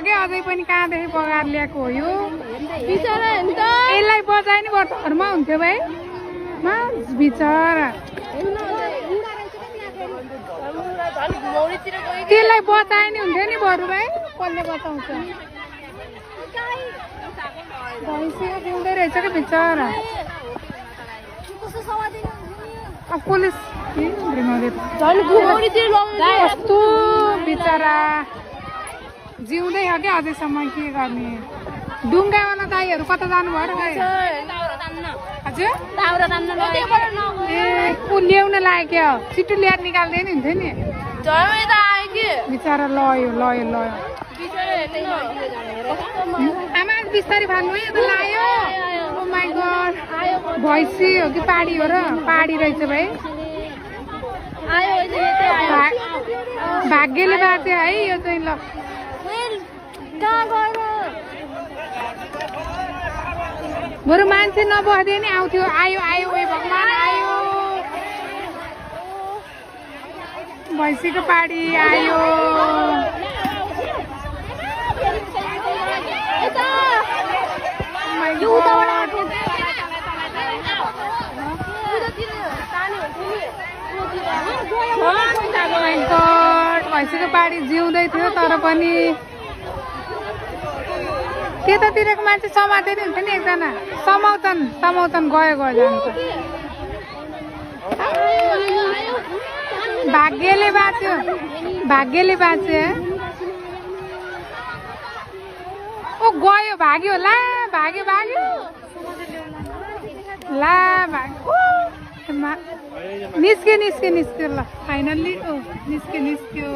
क्या अझै पनि कहाँदेखि बगाएर ल्याएको हो यो यसलाई बचाए नि बरु घरमा हुन्थ्यो भाइ बिचरा त्यसलाई बचाए नि हुन्थ्यो नि बरु भाइ कसले बचाउँछ भैँसी जिउँदै रहेछ क्या बिचरा पुलिस कस्तो बिचरा जिउँदै हो क्या अझैसम्म के गर्ने डुङ्गावाला दाईहरू कता जानुभयो र गाई हजुर ए ऊ ल्याउन लाग्यो क्या छिटो ल्याएर निकाल्दैन हुन्थ्यो नि बिचरा लयो आमा बिस्तारै भाग्नु है त लायो ओ माई गड भैँसी हो कि पाडी हो र पाडी रहेछ भाइ भाग्यले बाँच्यो है यो चाहिँ ल बरु मान्छे नबस्दै नि आउँथ्यो आयो ए भगवान् आयो भैँसीको पाडी आयो भैँसीको पाडी जिउँदै थियो तर पनि त्यतातिरको मान्छे समात्दै नि हुन्छ नि एकजना समाउँछन् गयो जान्छ भाग्यले बाँच्यो ओ गयो भाग्यो ला भाग्यो ला भाग्यो निस्क्यो ल फाइनल्ली निस्क्यो